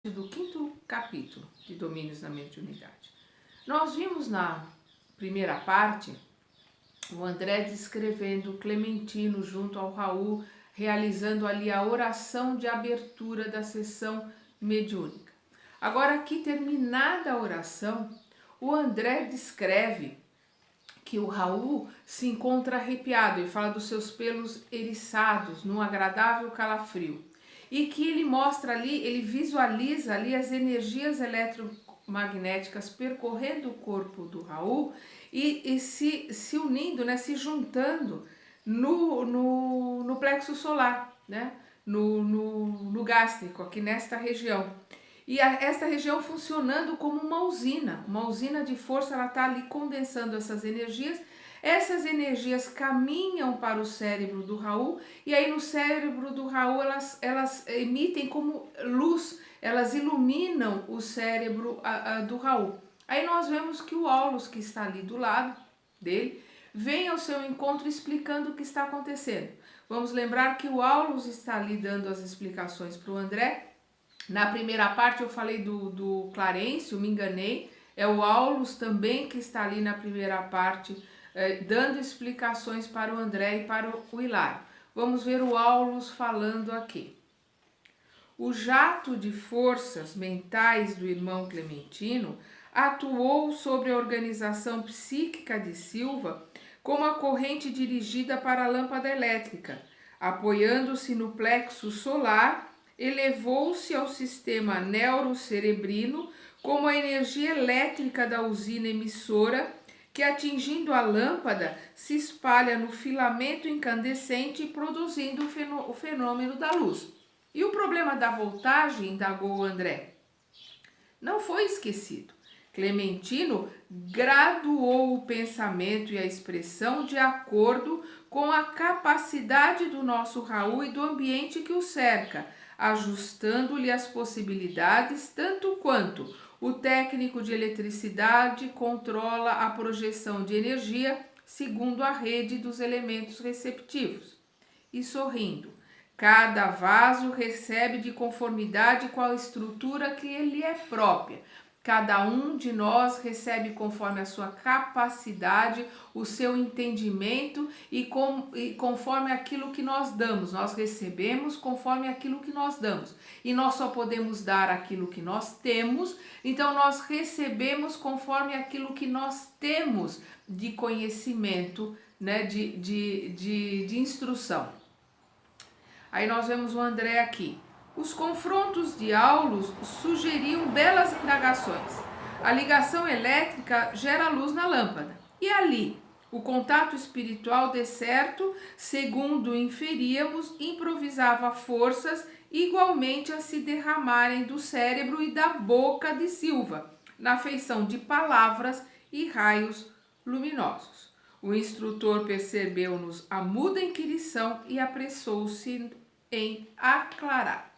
do quinto capítulo de Domínios na Mediunidade. Nós vimos na primeira parte o André descrevendo Clementino junto ao Raul, realizando ali a oração de abertura da sessão mediúnica. Agora, aqui terminada a oração, o André descreve que o Raul se encontra arrepiado e fala dos seus pelos eriçados num agradável calafrio. E que ele mostra ali, ele visualiza ali as energias eletromagnéticas percorrendo o corpo do Raul e se unindo, né, se juntando no plexo solar, né, no gástrico, aqui nesta região. E esta região funcionando como uma usina de força, ela está ali condensando essas energias. Essas energias caminham para o cérebro do Raul e aí no cérebro do Raul elas emitem como luz, elas iluminam o cérebro do Raul. Aí nós vemos que o Aulus, que está ali do lado dele, vem ao seu encontro explicando o que está acontecendo. Vamos lembrar que o Aulus está ali dando as explicações para o André. Na primeira parte eu falei do Clarencio, me enganei, é o Aulus também que está ali na primeira parte, dando explicações para o André e para o Hilário. Vamos ver o Aulus falando aqui. O jato de forças mentais do irmão Clementino atuou sobre a organização psíquica de Silva como a corrente dirigida para a lâmpada elétrica, apoiando-se no plexo solar, elevou-se ao sistema neurocerebrino como a energia elétrica da usina emissora que, atingindo a lâmpada, se espalha no filamento incandescente, produzindo o fenômeno da luz. E o problema da voltagem, indagou o André, não foi esquecido. Clementino graduou o pensamento e a expressão de acordo com a capacidade do nosso Raul e do ambiente que o cerca, ajustando-lhe as possibilidades tanto quanto o técnico de eletricidade controla a projeção de energia segundo a rede dos elementos receptivos. E sorrindo, cada vaso recebe de conformidade com a estrutura que lhe é própria. Cada um de nós recebe conforme a sua capacidade, o seu entendimento e conforme aquilo que nós damos. Nós recebemos conforme aquilo que nós damos. E nós só podemos dar aquilo que nós temos, então nós recebemos conforme aquilo que nós temos de conhecimento, né, de instrução. Aí nós vemos o André aqui. Os confrontos de Aulus sugeriam belas indagações. A ligação elétrica gera luz na lâmpada. E ali, o contato espiritual de certo, segundo inferíamos, improvisava forças igualmente a se derramarem do cérebro e da boca de Silva, na feição de palavras e raios luminosos. O instrutor percebeu-nos a muda inquirição e apressou-se em aclarar.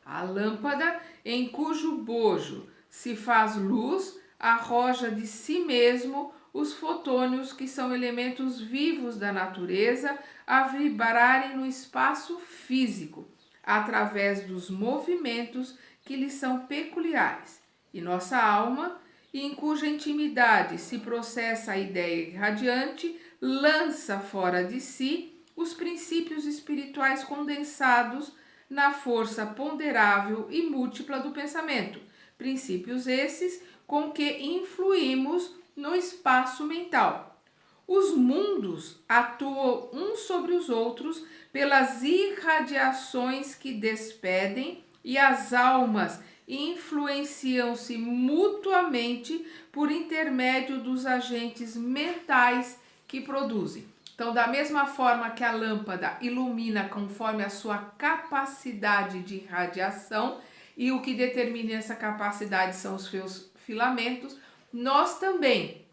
A lâmpada em cujo bojo se faz luz arroja de si mesmo os fotônios, que são elementos vivos da natureza, a vibrarem no espaço físico, através dos movimentos que lhes são peculiares. E nossa alma, em cuja intimidade se processa a ideia irradiante, lança fora de si os princípios espirituais condensados na força ponderável e múltipla do pensamento, princípios esses com que influímos no espaço mental. Os mundos atuam uns sobre os outros pelas irradiações que despedem e as almas influenciam-se mutuamente por intermédio dos agentes mentais que produzem. Então, da mesma forma que a lâmpada ilumina conforme a sua capacidade de radiação, e o que determina essa capacidade são os seus filamentos, nós também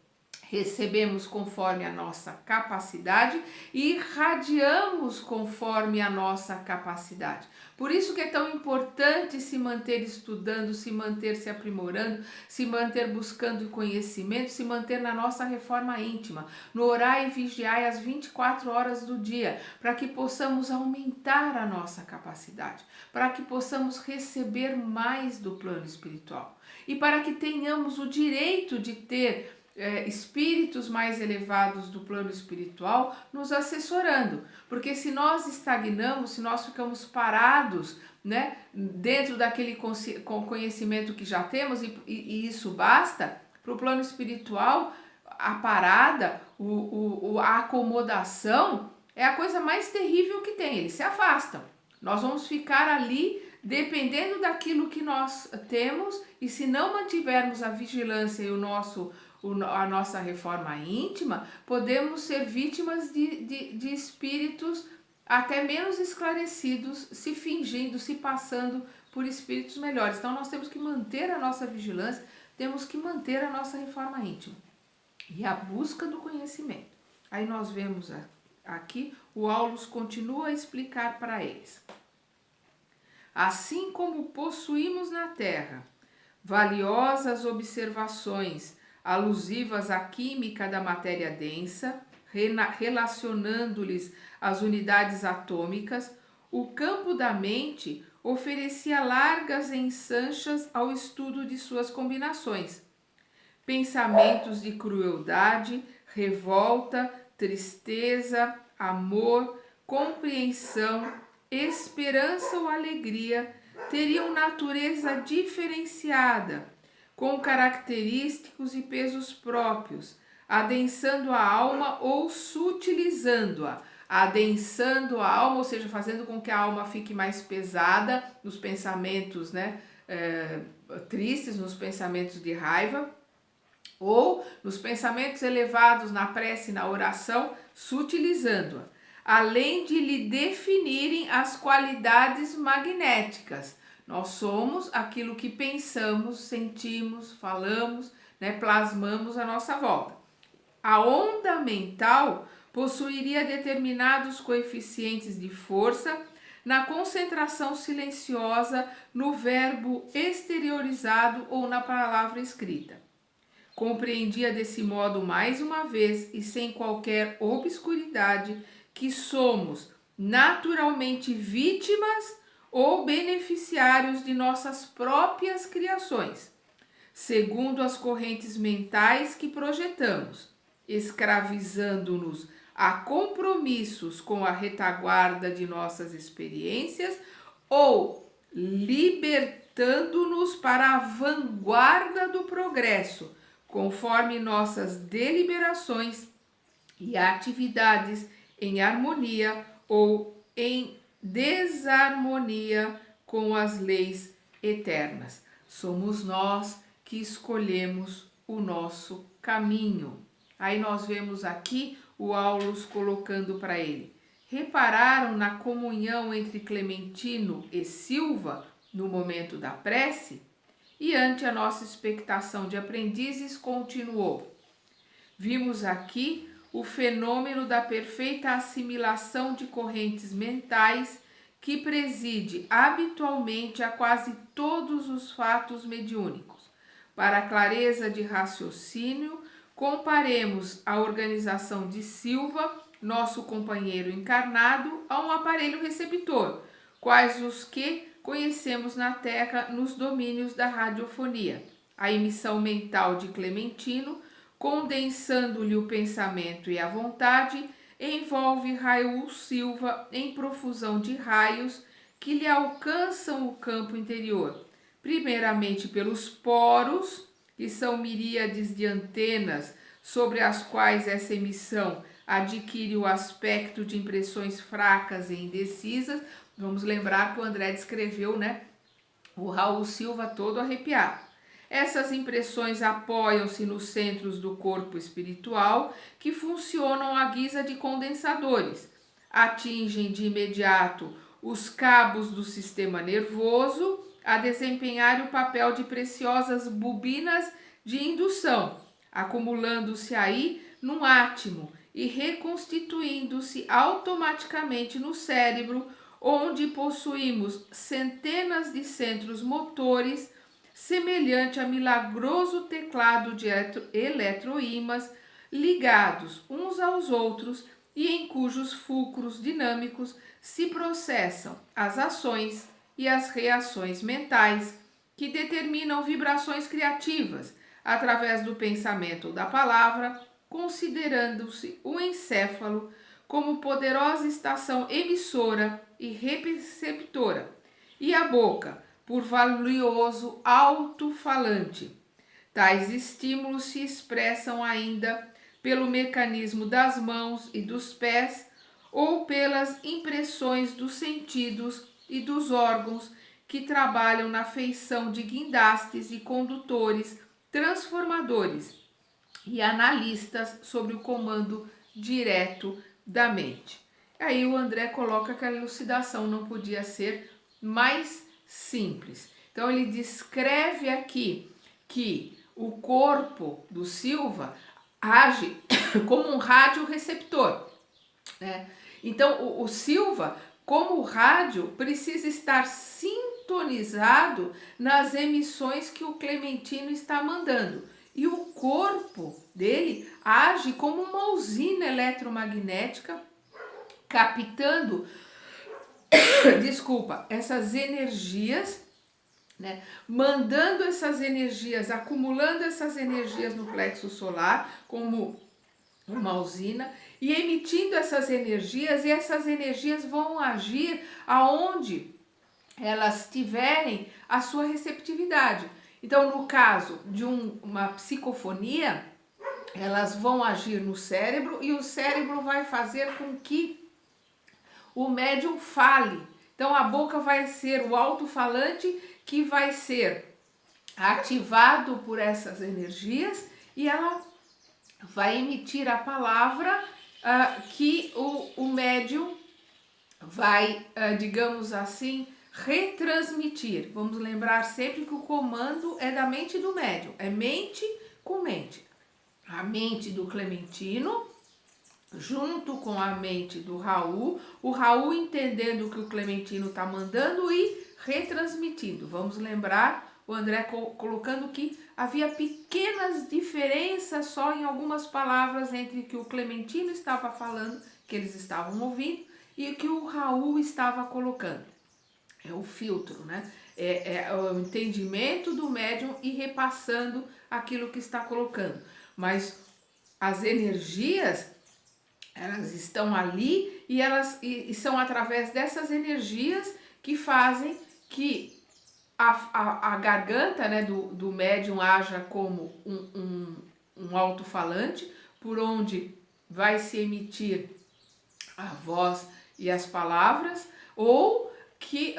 recebemos conforme a nossa capacidade e irradiamos conforme a nossa capacidade. Por isso que é tão importante se manter estudando, se manter se aprimorando, se manter buscando conhecimento, se manter na nossa reforma íntima, no orar e vigiar às 24 horas do dia, para que possamos aumentar a nossa capacidade, para que possamos receber mais do plano espiritual e para que tenhamos o direito de ter espíritos mais elevados do plano espiritual nos assessorando, porque se nós estagnamos, se nós ficamos parados, né, dentro daquele conhecimento que já temos e isso basta, para o plano espiritual a parada, a acomodação é a coisa mais terrível que tem, eles se afastam, nós vamos ficar ali dependendo daquilo que nós temos e se não mantivermos a vigilância e a nossa reforma íntima, podemos ser vítimas de espíritos até menos esclarecidos, se fingindo, se passando por espíritos melhores. Então nós temos que manter a nossa vigilância, temos que manter a nossa reforma íntima e a busca do conhecimento. Aí nós vemos aqui, o Aulus continua a explicar para eles. Assim como possuímos na Terra valiosas observações alusivas à química da matéria densa, relacionando-lhes as unidades atômicas, o campo da mente oferecia largas ensanchas ao estudo de suas combinações. Pensamentos de crueldade, revolta, tristeza, amor, compreensão, esperança ou alegria teriam natureza diferenciada, com característicos e pesos próprios, adensando a alma ou sutilizando-a. Adensando a alma, ou seja, fazendo com que a alma fique mais pesada nos pensamentos, né, tristes, nos pensamentos de raiva, ou nos pensamentos elevados na prece e na oração, sutilizando-a, além de lhe definirem as qualidades magnéticas. Nós somos aquilo que pensamos, sentimos, falamos, né, plasmamos à nossa volta. A onda mental possuiria determinados coeficientes de força na concentração silenciosa no verbo exteriorizado ou na palavra escrita. Compreendia desse modo mais uma vez e sem qualquer obscuridade que somos naturalmente vítimas ou beneficiários de nossas próprias criações, segundo as correntes mentais que projetamos, escravizando-nos a compromissos com a retaguarda de nossas experiências ou libertando-nos para a vanguarda do progresso, conforme nossas deliberações e atividades em harmonia ou em desarmonia com as leis eternas. Somos nós que escolhemos o nosso caminho. Aí nós vemos aqui o Aulus colocando para ele. Repararam na comunhão entre Clementino e Silva no momento da prece? E ante a nossa expectação de aprendizes, continuou. Vimos aqui o fenômeno da perfeita assimilação de correntes mentais que preside habitualmente a quase todos os fatos mediúnicos. Para a clareza de raciocínio, comparemos a organização de Silva, nosso companheiro encarnado, a um aparelho receptor, quais os que conhecemos na Terra nos domínios da radiofonia. A emissão mental de Clementino, condensando-lhe o pensamento e a vontade, envolve Raul Silva em profusão de raios que lhe alcançam o campo interior, primeiramente pelos poros, que são miríades de antenas sobre as quais essa emissão adquire o aspecto de impressões fracas e indecisas. Vamos lembrar que o André descreveu, né, o Raul Silva todo arrepiado. Essas impressões apoiam-se nos centros do corpo espiritual, que funcionam à guisa de condensadores. Atingem de imediato os cabos do sistema nervoso, a desempenhar o papel de preciosas bobinas de indução, acumulando-se aí num átimo e reconstituindo-se automaticamente no cérebro, onde possuímos centenas de centros motores, semelhante a milagroso teclado de eletroímãs ligados uns aos outros e em cujos fulcros dinâmicos se processam as ações e as reações mentais que determinam vibrações criativas através do pensamento ou da palavra, considerando-se o encéfalo como poderosa estação emissora e receptora, e a boca por valioso alto-falante. Tais estímulos se expressam ainda pelo mecanismo das mãos e dos pés ou pelas impressões dos sentidos e dos órgãos que trabalham na feição de guindastes e condutores, transformadores e analistas sob o comando direto da mente. Aí o André coloca que a elucidação não podia ser mais simples. Então ele descreve aqui que o corpo do Silva age como um radioreceptor, né? Então o Silva, como rádio, precisa estar sintonizado nas emissões que o Clementino está mandando. E o corpo dele age como uma usina eletromagnética, captando, essas energias, né? Mandando essas energias, acumulando essas energias no plexo solar, como uma usina, e emitindo essas energias, e essas energias vão agir aonde elas tiverem a sua receptividade. Então, no caso de uma psicofonia, elas vão agir no cérebro e o cérebro vai fazer com que o médium fale. Então, a boca vai ser o alto-falante que vai ser ativado por essas energias e ela vai emitir a palavra que o médium vai, digamos assim, retransmitir. Vamos lembrar sempre que o comando é da mente do médium, é mente com mente. A mente do Clementino, junto com a mente do Raul, o Raul entendendo o que o Clementino está mandando e retransmitindo. Vamos lembrar o André colocando que havia pequenas diferenças só em algumas palavras entre o que o Clementino estava falando, que eles estavam ouvindo, e o que o Raul estava colocando. É o filtro, né? É o entendimento do médium e repassando aquilo que está colocando. Mas as energias, elas estão ali e são através dessas energias que fazem que a garganta, né, do médium haja como um alto-falante, por onde vai se emitir a voz e as palavras, ou que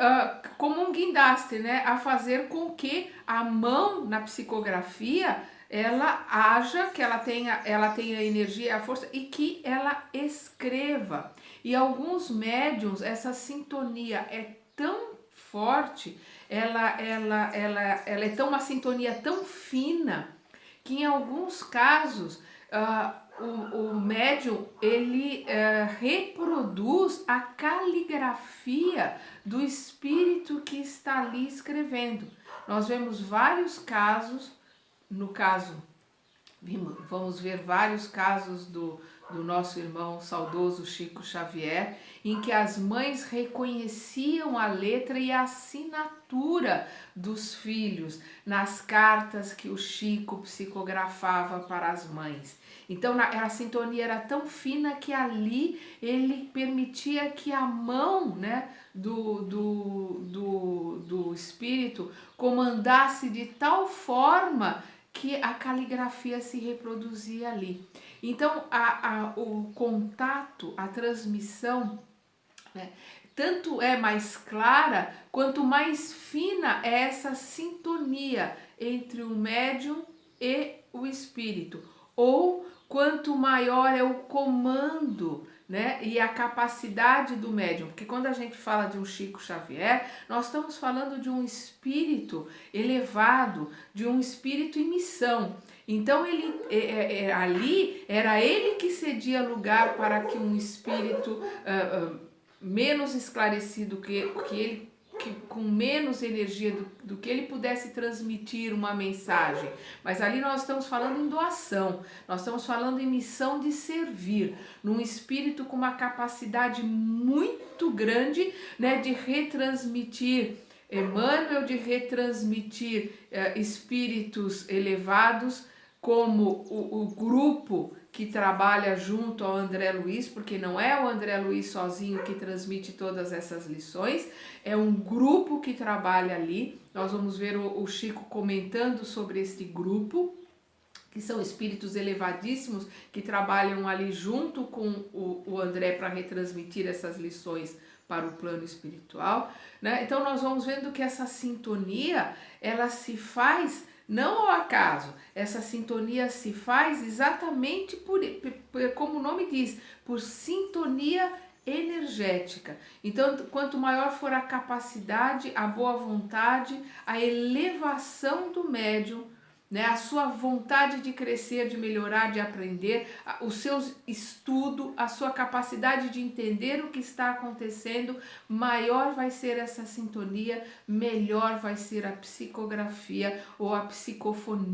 como um guindaste, né, a fazer com que a mão na psicografia ela haja, que ela tenha a energia e a força e que ela escreva. E alguns médiums, essa sintonia é tão forte, ela é tão uma sintonia tão fina que em alguns casos o médium ele reproduz a caligrafia do espírito que está ali escrevendo. Nós vemos vários casos, vamos ver vários casos do nosso irmão saudoso Chico Xavier, em que as mães reconheciam a letra e a assinatura dos filhos nas cartas que o Chico psicografava para as mães. Então a sintonia era tão fina que ali ele permitia que a mão, né, do espírito comandasse de tal forma que a caligrafia se reproduzia ali. Então o contato, a transmissão, né, tanto é mais clara quanto mais fina é essa sintonia entre o médium e o espírito, ou quanto maior é o comando, né? E a capacidade do médium, porque quando a gente fala de um Chico Xavier, nós estamos falando de um espírito elevado, de um espírito em missão. Então ele ali era ele que cedia lugar para que um espírito menos esclarecido que ele, com menos energia do que ele pudesse transmitir uma mensagem. Mas ali nós estamos falando em doação, nós estamos falando em missão de servir, num espírito com uma capacidade muito grande, né, de retransmitir Emmanuel, de retransmitir espíritos elevados, como o grupo que trabalha junto ao André Luiz, porque não é o André Luiz sozinho que transmite todas essas lições, é um grupo que trabalha ali. Nós vamos ver o Chico comentando sobre este grupo, que são espíritos elevadíssimos que trabalham ali junto com o André para retransmitir essas lições para o plano espiritual, né? Então nós vamos vendo que essa sintonia, ela se faz não ao acaso, essa sintonia se faz exatamente como o nome diz, por sintonia energética. Então, quanto maior for a capacidade, a boa vontade, a elevação do médium, né, a sua vontade de crescer, de melhorar, de aprender, o seu estudo, a sua capacidade de entender o que está acontecendo, maior vai ser essa sintonia, melhor vai ser a psicografia ou a psicofonia.